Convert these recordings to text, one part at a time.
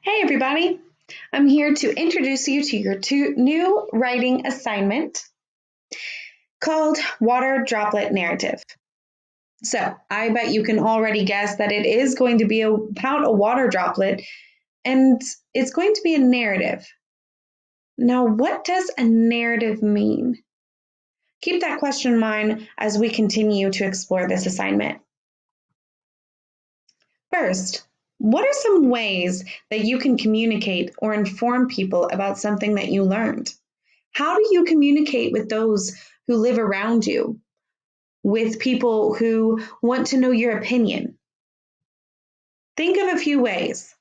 Hey everybody, I'm here to introduce you to your new writing assignment called Water Droplet Narrative. So, I bet you can already guess that it is going to be about a water droplet and it's going to be a narrative. Now, what does a narrative mean? Keep that question in mind as we continue to explore this assignment. First, what are some ways that you can communicate or inform people about something that you learned? How do you communicate with those who live around you, with people who want to know your opinion? Think of a few ways.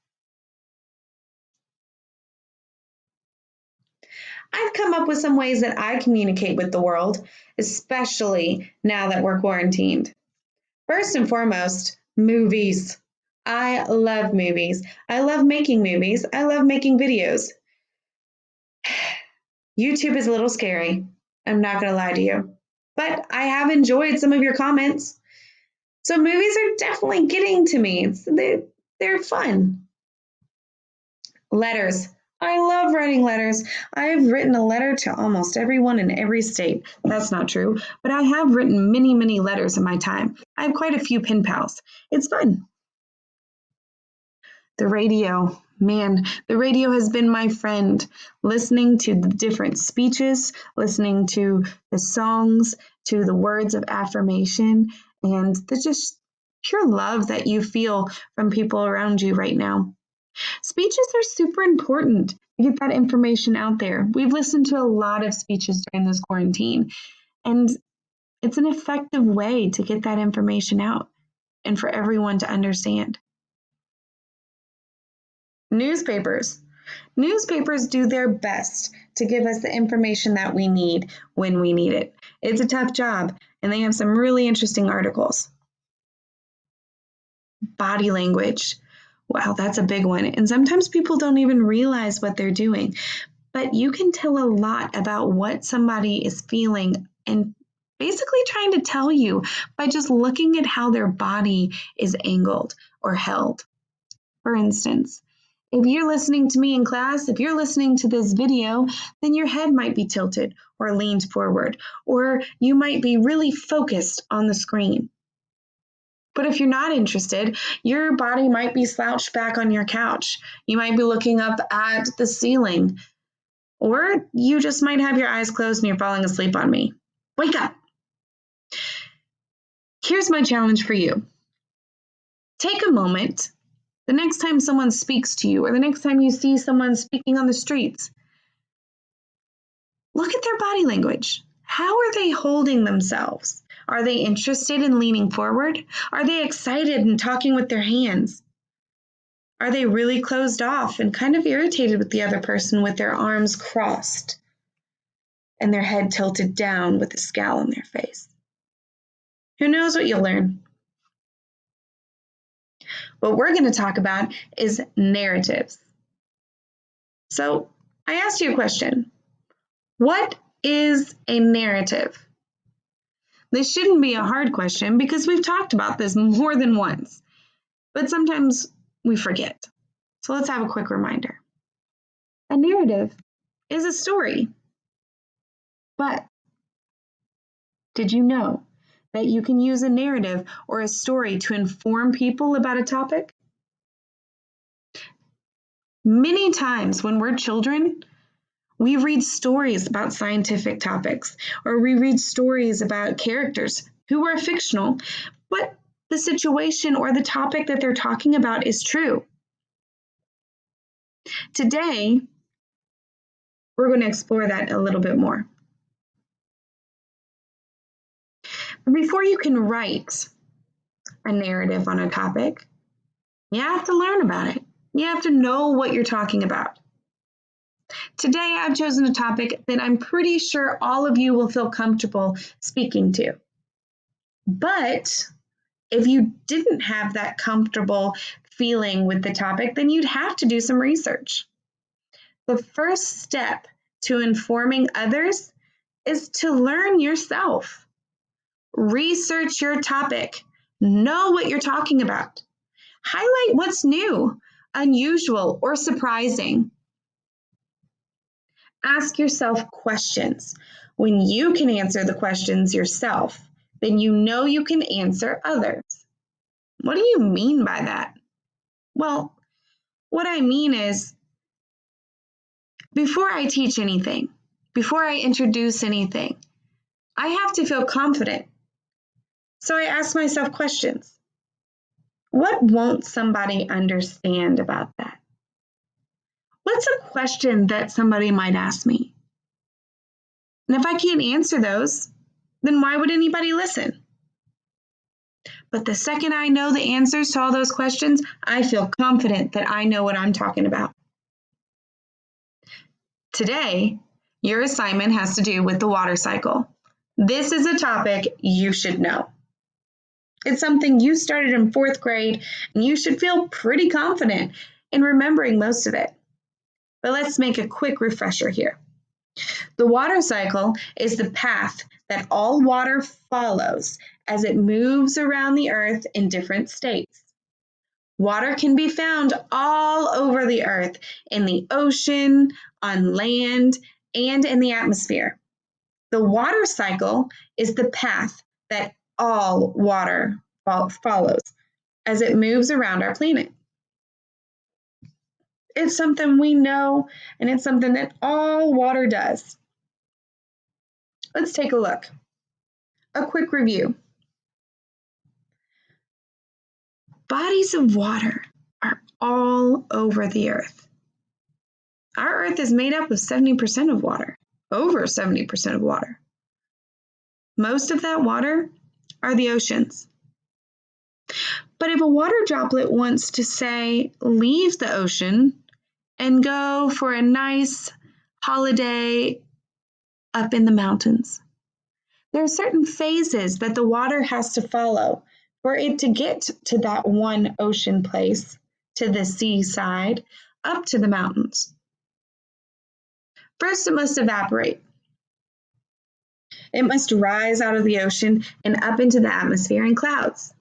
I've come up with some ways that I communicate with the world, especially now that we're quarantined. First and foremost, movies. I love movies. I love making movies. I love making videos. YouTube is a little scary. I'm not going to lie to you. But I have enjoyed some of your comments. So movies are definitely getting to me. They're fun. Letters. I love writing letters. I've written a letter to almost everyone in every state. That's not true, but I have written many, many letters in my time. I have quite a few pen pals. It's fun. The radio. Man, the radio has been my friend. Listening to the different speeches, listening to the songs, to the words of affirmation, and the just pure love that you feel from people around you right now. Speeches are super important to get that information out there. We've listened to a lot of speeches during this quarantine, and it's an effective way to get that information out and for everyone to understand. Newspapers. Newspapers do their best to give us the information that we need when we need it. It's a tough job, and they have some really interesting articles. Body language. Wow, that's a big one. And sometimes people don't even realize what they're doing. But you can tell a lot about what somebody is feeling and basically trying to tell you by just looking at how their body is angled or held. For instance, if you're listening to me in class, if you're listening to this video, then your head might be tilted or leaned forward, or you might be really focused on the screen. But if you're not interested, your body might be slouched back on your couch. You might be looking up at the ceiling, or you just might have your eyes closed and you're falling asleep on me. Wake up. Here's my challenge for you. Take a moment the next time someone speaks to you or the next time you see someone speaking on the streets. Look at their body language. How are they holding themselves? Are they interested in leaning forward? Are they excited and talking with their hands? Are they really closed off and kind of irritated with the other person with their arms crossed and their head tilted down with a scowl on their face? Who knows what you'll learn? What we're going to talk about is narratives. So I asked you a question. What is a narrative? This shouldn't be a hard question because we've talked about this more than once, but sometimes we forget. So let's have a quick reminder. A narrative is a story. But did you know that you can use a narrative or a story to inform people about a topic? Many times when we're children, we read stories about scientific topics, or we read stories about characters who are fictional, but the situation or the topic that they're talking about is true. Today, we're going to explore that a little bit more. But before you can write a narrative on a topic, you have to learn about it. You have to know what you're talking about. Today, I've chosen a topic that I'm pretty sure all of you will feel comfortable speaking to. But if you didn't have that comfortable feeling with the topic, then you'd have to do some research. The first step to informing others is to learn yourself. Research your topic. Know what you're talking about. Highlight what's new unusual, or surprising. Ask yourself questions. When you can answer the questions yourself, then you know you can answer others. What do you mean by that? Well, what I mean is, before I teach anything, before I introduce anything, I have to feel confident. So I ask myself questions. What won't somebody understand about that? What's a question that somebody might ask me? And if I can't answer those, then why would anybody listen? But the second I know the answers to all those questions, I feel confident that I know what I'm talking about. Today, your assignment has to do with the water cycle. This is a topic you should know. It's something you started in 4th grade, and you should feel pretty confident in remembering most of it. But let's make a quick refresher here. The water cycle is the path that all water follows as it moves around the earth in different states. Water can be found all over the earth, in the ocean, on land, and in the atmosphere. The water cycle is the path that all water follows as it moves around our planet. It's something we know, and it's something that all water does. Let's take a look. A quick review. Bodies of water are all over the earth. Our earth is made up of 70% of water, over 70% of water. Most of that water are the oceans. But if a water droplet wants to, say, leave the ocean and go for a nice holiday up in the mountains, there are certain phases that the water has to follow for it to get to that one ocean place, to the seaside, up to the mountains. First, it must evaporate. It must rise out of the ocean and up into the atmosphere in clouds.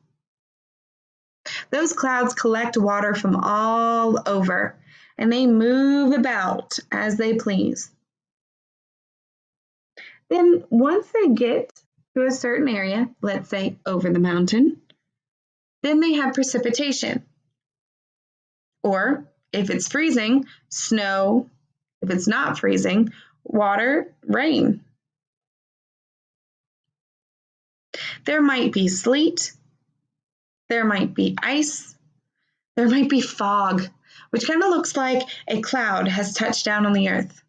Those clouds collect water from all over, and they move about as they please. Then, once they get to a certain area, let's say over the mountain, then they have precipitation. Or, if it's freezing, snow. If it's not freezing, water, rain. There might be sleet. There might be ice. There might be fog, which kind of looks like a cloud has touched down on the earth.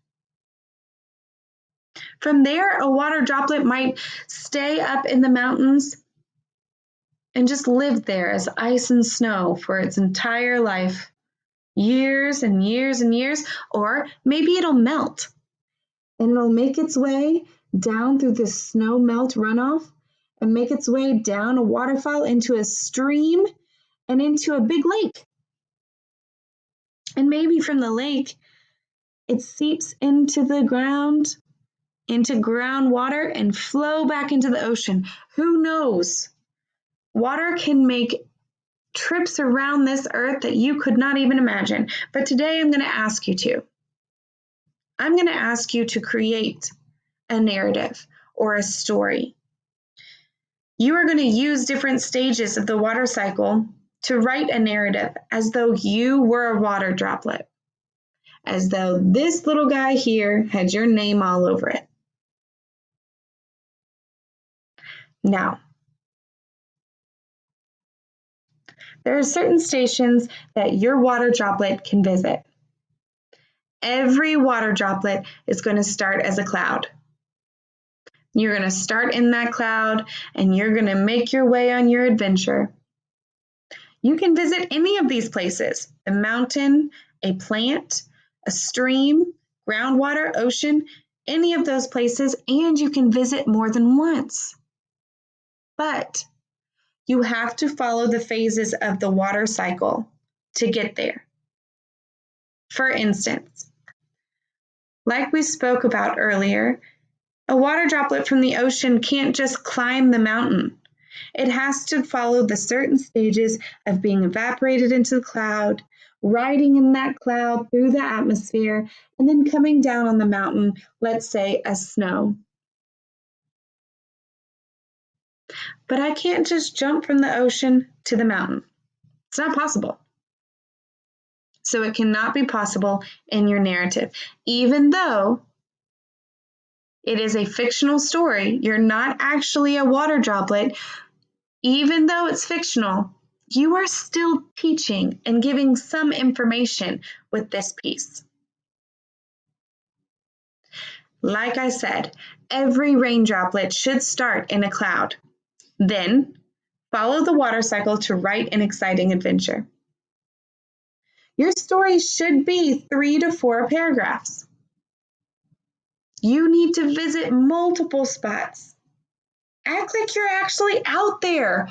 From there, a water droplet might stay up in the mountains and just live there as ice and snow for its entire life, years and years and years, or maybe it'll melt and it'll make its way down through the snow melt runoff and make its way down a waterfall into a stream and into a big lake. And maybe from the lake, it seeps into the ground, into groundwater, and flow back into the ocean. Who knows? Water can make trips around this earth that you could not even imagine. But today I'm going to ask you to. I'm going to ask you to create a narrative or a story. You are going to use different stages of the water cycle to write a narrative as though you were a water droplet, as though this little guy here had your name all over it. Now, there are certain stations that your water droplet can visit. Every water droplet is going to start as a cloud. You're going to start in that cloud and you're going to make your way on your adventure. You can visit any of these places: a mountain, a plant, a stream, groundwater, ocean, any of those places, and you can visit more than once. But you have to follow the phases of the water cycle to get there. For instance, like we spoke about earlier, a water droplet from the ocean can't just climb the mountain. It has to follow the certain stages of being evaporated into the cloud, riding in that cloud through the atmosphere, and then coming down on the mountain, let's say as snow. But I can't just jump from the ocean to the mountain. It's not possible. So it cannot be possible in your narrative. Even though it is a fictional story, you're not actually a water droplet, even though it's fictional, you are still teaching and giving some information with this piece. Like I said, every rain droplet should start in a cloud. Then, follow the water cycle to write an exciting adventure. Your story should be 3 to 4 paragraphs. You need to visit multiple spots. Act like you're actually out there,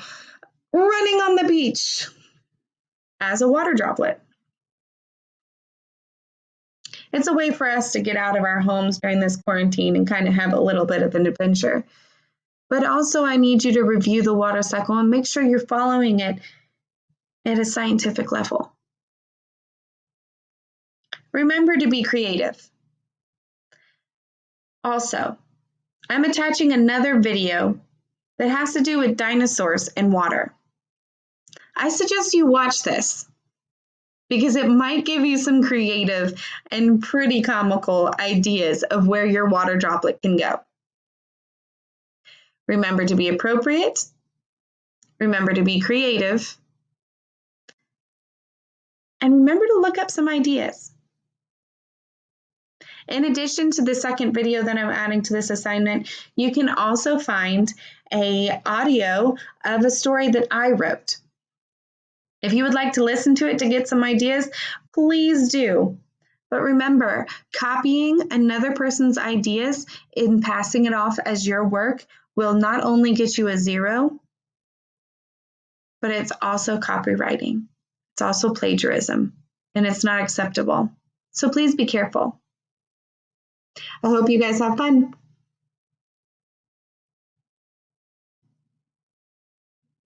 running on the beach as a water droplet. It's a way for us to get out of our homes during this quarantine and kind of have a little bit of an adventure. But also, I need you to review the water cycle and make sure you're following it at a scientific level. Remember to be creative. Also, I'm attaching another video that has to do with dinosaurs and water. I suggest you watch this because it might give you some creative and pretty comical ideas of where your water droplet can go. Remember to be appropriate. Remember to be creative. And remember to look up some ideas. In addition to the second video that I'm adding to this assignment, you can also find an audio of a story that I wrote. If you would like to listen to it to get some ideas, please do. But remember, copying another person's ideas and passing it off as your work will not only get you a 0, but it's also copywriting. It's also plagiarism, and it's not acceptable. So please be careful. I hope you guys have fun.